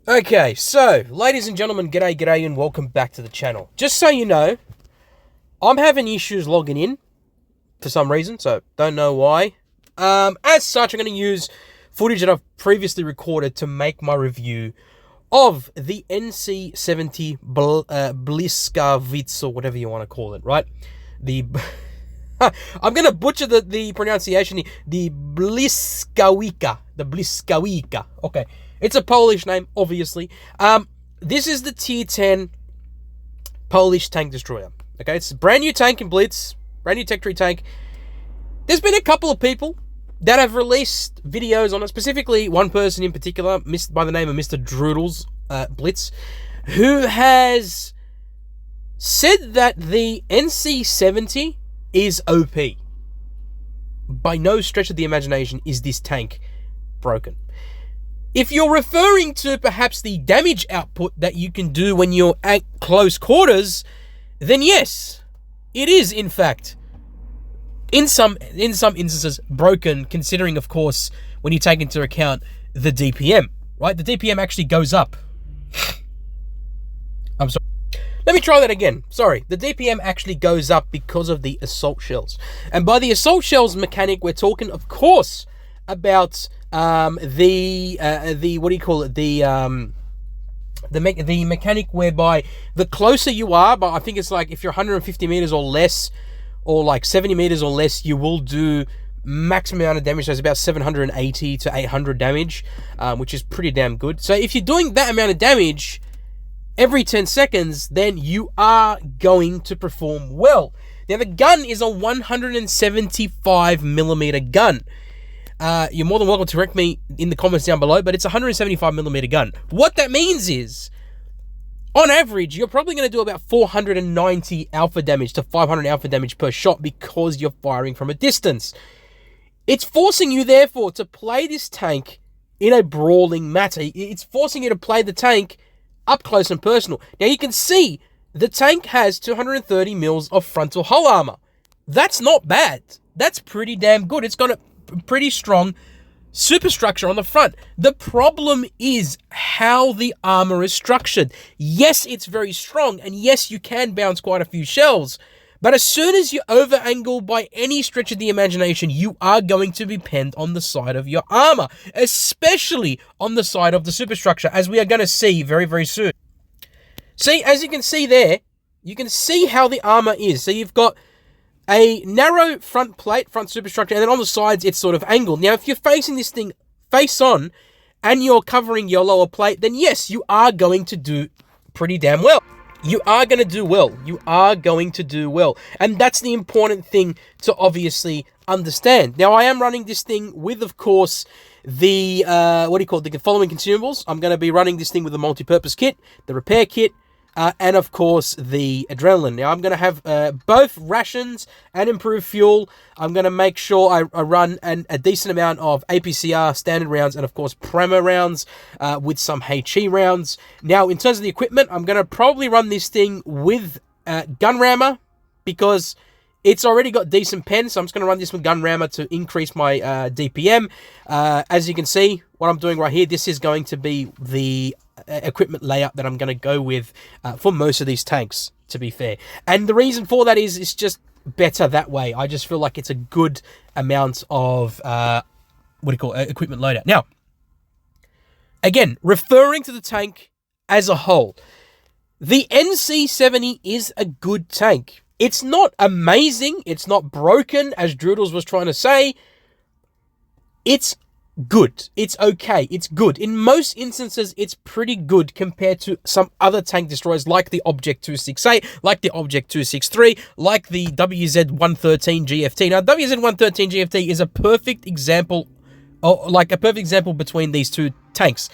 Okay, so, ladies and gentlemen, g'day, and welcome back to the channel. Just so you know, I'm having issues logging in for some reason, so don't know why. As such, I'm going to use footage that I've previously recorded to make my review of the NC70 Bliskavitz, or whatever you want to call it, right? I'm going to butcher the pronunciation, the Bliskawika, okay. It's a Polish name, obviously. This is the Tier 10 Polish tank destroyer. Okay, it's a brand new tank in Blitz, brand new tech tree tank. There's been a couple of people that have released videos on it, specifically one person in particular, by the name of Mr. Droodles Blitz, who has said that the NC70 is OP. By no stretch of the imagination is this tank broken. If you're referring to perhaps the damage output that you can do when you're at close quarters, then yes, it is in fact, in some instances, broken, considering, of course, when you take into account the DPM, right? The DPM actually goes up. I'm sorry. Let me try that again. Sorry. The DPM actually goes up because of the assault shells. And by the assault shells mechanic, we're talking, of course, about the what do you call it? The mechanic whereby the closer you are, but I think it's like if you're 150 meters or less, or like 70 meters or less, you will do maximum amount of damage. So it's about 780 to 800 damage, which is pretty damn good. So if you're doing that amount of damage every 10 seconds, then you are going to perform well. Now the gun is a 175 millimeter gun. You're more than welcome to correct me in the comments down below, but it's a 175 millimeter gun. What that means is, on average, you're probably going to do about 490 alpha damage to 500 alpha damage per shot because you're firing from a distance. It's forcing you, therefore, to play this tank in a brawling matter. It's forcing you to play the tank up close and personal. Now, you can see the tank has 230 mils of frontal hull armor. That's not bad. That's pretty damn good. It's got a pretty strong superstructure on the front. The problem is how the armor is structured. Yes, it's very strong, and yes, you can bounce quite a few shells, but as soon as you're over angled by any stretch of the imagination, you are going to be penned on the side of your armor, especially on the side of the superstructure, as we are going to see very, very soon. See, as you can see there, you can see how the armor is. So you've got a narrow front plate, front superstructure, and then on the sides, it's sort of angled. Now, if you're facing this thing face on, and you're covering your lower plate, then yes, you are going to do pretty damn well. You are going to do well. You are going to do well. And that's the important thing to obviously understand. Now, I am running this thing with, of course, the, the following consumables. I'm going to be running this thing with the multi-purpose kit, the repair kit, and of course the adrenaline. Now I'm going to have both rations and improved fuel. I'm going to make sure I run a decent amount of APCR standard rounds and of course Prema rounds with some HE rounds. Now in terms of the equipment, I'm going to probably run this thing with gun rammer because it's already got decent pen, so I'm just going to run this with gun rammer to increase my DPM. As you can see, what I'm doing right here, this is going to be the equipment layout that I'm going to go with for most of these tanks, to be fair. And the reason for that is it's just better that way. I just feel like it's a good amount of, equipment loadout. Now, again, referring to the tank as a whole, the NC70 is a good tank. It's not amazing. It's not broken, as Droodles was trying to say. It's good. It's okay. It's good. In most instances, it's pretty good compared to some other tank destroyers like the Object 268, like the Object 263, like the WZ-113 GFT. Now, WZ-113 GFT is a perfect example, between these two tanks,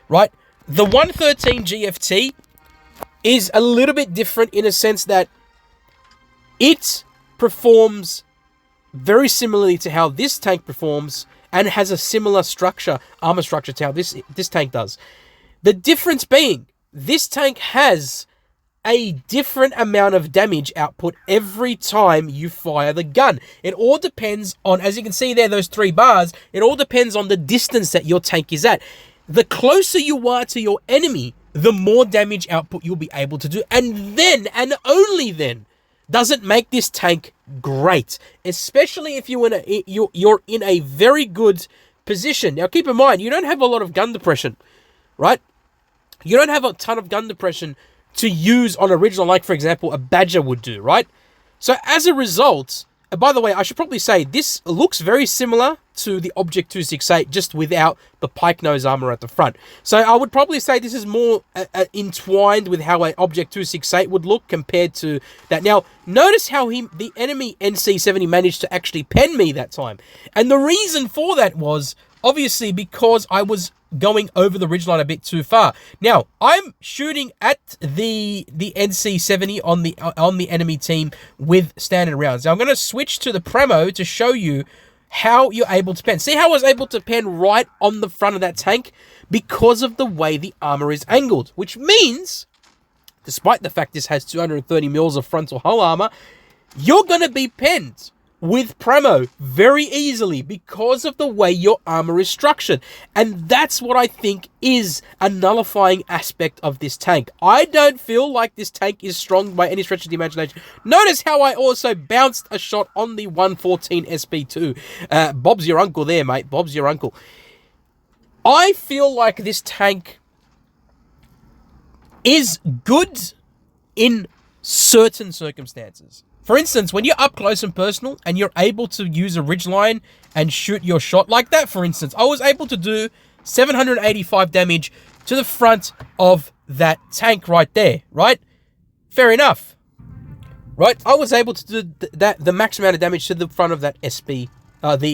right? The 113 GFT is a little bit different in a sense that it performs very similarly to how this tank performs and has a similar structure, armor structure, to how this tank does. The difference being, this tank has a different amount of damage output every time you fire the gun. It all depends on, as you can see there, those 3 bars, it all depends on the distance that your tank is at. the closer you are to your enemy, the more damage output you'll be able to do. And then, and only then, does it make this tank great. Especially if you're in a very good position. Now, keep in mind, you don't have a lot of gun depression, right? You don't have a ton of gun depression to use on original, like, for example, a Badger would do, right? So, as a result, and by the way, I should probably say, this looks very similar to the Object 268, just without the pike nose armor at the front. So, I would probably say this is more entwined with how an Object 268 would look compared to that. Now, notice how the enemy NC-70 managed to actually pen me that time. And the reason for that was, obviously, because I was going over the ridgeline a bit too far. Now, I'm shooting at the NC-70 on the enemy team with standard rounds. Now, I'm going to switch to the Premo to show you how you're able to pen. See how I was able to pen right on the front of that tank? Because of the way the armor is angled. Which means, despite the fact this has 230 mils of frontal hull armor, you're going to be penned with Premo very easily because of the way your armor is structured. And that's what I think is a nullifying aspect of this tank. I don't feel like this tank is strong by any stretch of the imagination. Notice how I also bounced a shot on the 114 SP2. Bob's your uncle there, mate. Bob's your uncle. I feel like this tank is good in certain circumstances. For instance, when you're up close and personal and you're able to use a ridgeline and shoot your shot like that, for instance, I was able to do 785 damage to the front of that tank right there, right? Fair enough, right? I was able to do the max amount of damage to the front of that the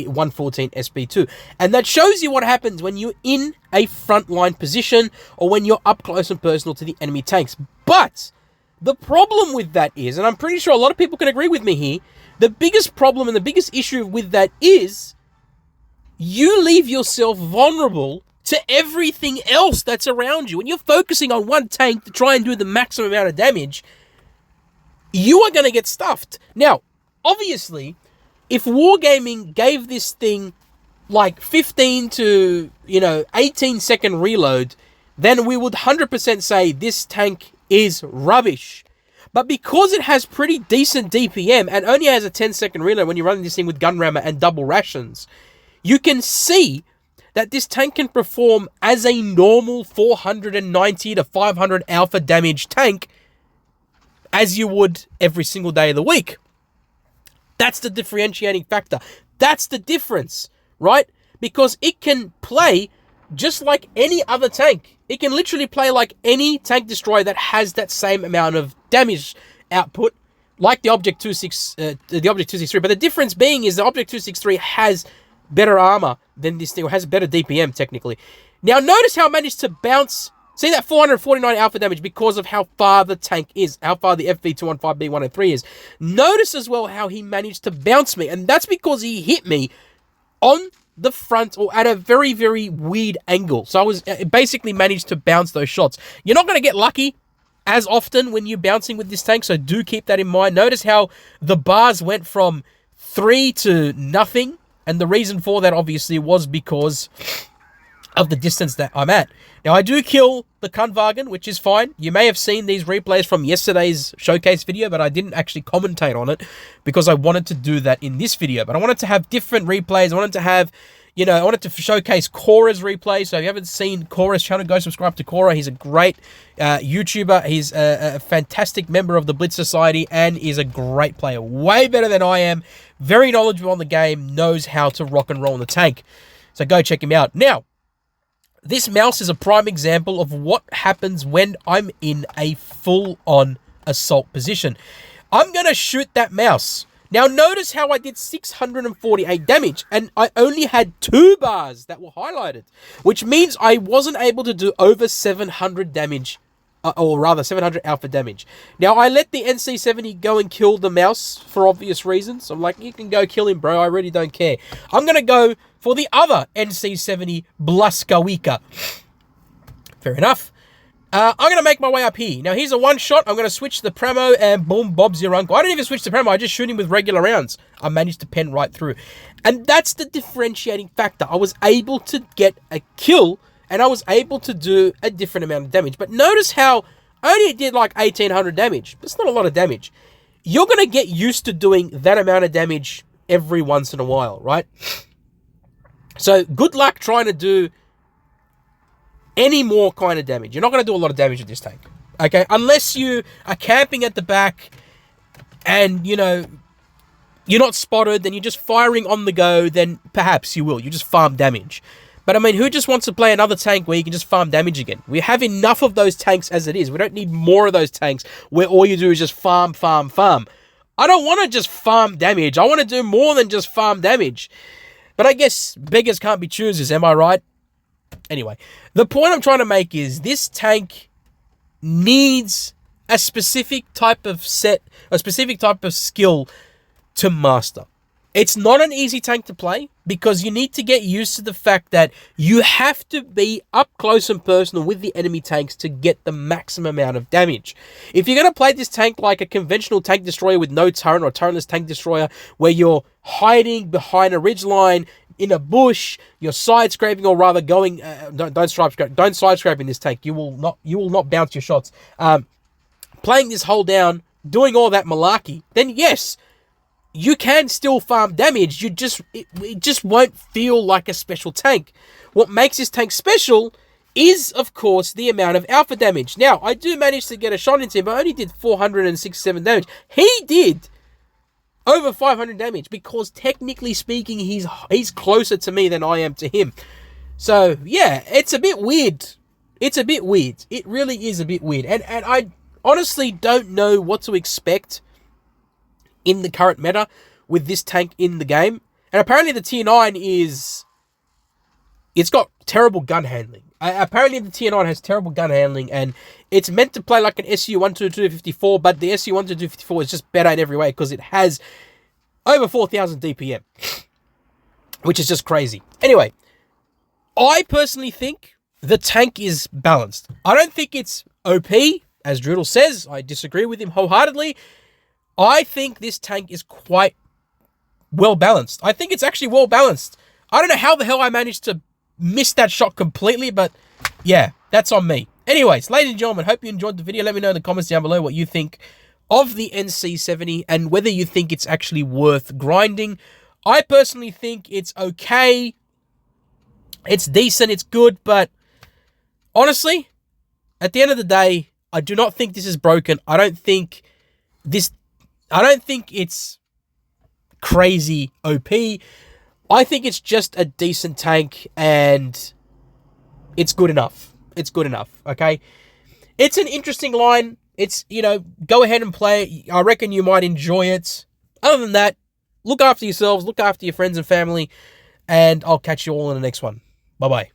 114 SP2. And that shows you what happens when you're in a frontline position or when you're up close and personal to the enemy tanks. But the problem with that is, and I'm pretty sure a lot of people can agree with me here, the biggest problem and the biggest issue with that is you leave yourself vulnerable to everything else that's around you. When you're focusing on one tank to try and do the maximum amount of damage, you are going to get stuffed. Now, obviously, if Wargaming gave this thing like 15 to, 18 second reload, then we would 100% say this tank is rubbish. But because it has pretty decent DPM and only has a 10-second reload when you're running this thing with gun rammer and double rations, you can see that this tank can perform as a normal 490 to 500 alpha damage tank as you would every single day of the week. That's the differentiating factor. That's the difference, right? Because it can play just like any other tank. It can literally play like any tank destroyer that has that same amount of damage output, like the Object 263. But the difference being is the Object 263 has better armor than this thing, or has better DPM technically. Now notice how it managed to bounce. See that 449 alpha damage because of how far the tank is, how far the FV215B103 is. Notice as well how he managed to bounce me, and that's because he hit me on the front or at a very, very weird angle. So I was basically managed to bounce those shots. You're not going to get lucky as often when you're bouncing with this tank, so do keep that in mind. Notice how the bars went from 3 to nothing, and the reason for that obviously was because of the distance that I'm at. Now, I do kill the Kundwagen, which is fine. You may have seen these replays from yesterday's showcase video, but I didn't actually commentate on it because I wanted to do that in this video. But I wanted to have different replays. I wanted to have, I wanted to showcase Cora's replay. So if you haven't seen Cora's channel, go subscribe to Cora. He's a great YouTuber. He's a fantastic member of the Blitz Society and is a great player. Way better than I am. Very knowledgeable on the game. Knows how to rock and roll in the tank. So go check him out. Now, this mouse is a prime example of what happens when I'm in a full-on assault position. I'm going to shoot that mouse. Now, notice how I did 648 damage, and I only had 2 bars that were highlighted, which means I wasn't able to do over 700 damage, or rather 700 alpha damage. Now, I let the NC-70 go and kill the mouse for obvious reasons. I'm like, you can go kill him, bro. I really don't care. I'm going to go for the other NC-70 Blaskawika. Fair enough. I'm going to make my way up here. Now, here's a one-shot. I'm going to switch the Premo, and boom, Bob's your uncle. I don't even switch the Premo. I just shoot him with regular rounds. I managed to pen right through. And that's the differentiating factor. I was able to get a kill and I was able to do a different amount of damage. But notice how only it did like 1800 damage. That's not a lot of damage. You're going to get used to doing that amount of damage every once in a while, right? So good luck trying to do any more kind of damage. You're not going to do a lot of damage with this tank, okay? Unless you are camping at the back and, you know, you're not spotted, then you're just firing on the go, then perhaps you will. You just farm damage. But, I mean, who just wants to play another tank where you can just farm damage again? We have enough of those tanks as it is. We don't need more of those tanks where all you do is just farm, farm, farm. I don't want to just farm damage. I want to do more than just farm damage. But I guess beggars can't be choosers, am I right? Anyway, the point I'm trying to make is this tank needs a specific type of set, a specific type of skill to master. It's not an easy tank to play because you need to get used to the fact that you have to be up close and personal with the enemy tanks to get the maximum amount of damage. If you're going to play this tank like a conventional tank destroyer with no turret or turretless tank destroyer where you're hiding behind a ridgeline in a bush, you're side scraping, or rather going don't side scrape in this tank. You will not bounce your shots. Playing this hull down, doing all that malarkey, then yes, you can still farm damage. It just won't feel like a special tank. What makes this tank special is, of course, the amount of alpha damage. Now, I do manage to get a shot into him, but I only did 467 damage. He did over 500 damage because, technically speaking, he's closer to me than I am to him. So, yeah, it's a bit weird. It's a bit weird. It really is a bit weird. And I honestly don't know what to expect in the current meta with this tank in the game. And apparently the tier 9 it's got terrible gun handling. Apparently the tier 9 has terrible gun handling, and it's meant to play like an SU-12254, but the SU-12254 is just better in every way because it has over 4,000 DPM, which is just crazy. Anyway, I personally think the tank is balanced. I don't think it's OP, as Droodle says. I disagree with him wholeheartedly. I think this tank is quite well balanced. I think it's actually well balanced. I don't know how the hell I managed to miss that shot completely, but yeah, that's on me. Anyways, ladies and gentlemen, hope you enjoyed the video. Let me know in the comments down below what you think of the NC70 and whether you think it's actually worth grinding. I personally think it's okay. It's decent, it's good, but honestly, at the end of the day, I do not think this is broken. I don't think it's crazy OP. I think it's just a decent tank and it's good enough. It's good enough, okay? It's an interesting line. It's, you know, go ahead and play it. I reckon you might enjoy it. Other than that, look after yourselves, look after your friends and family, and I'll catch you all in the next one. Bye-bye.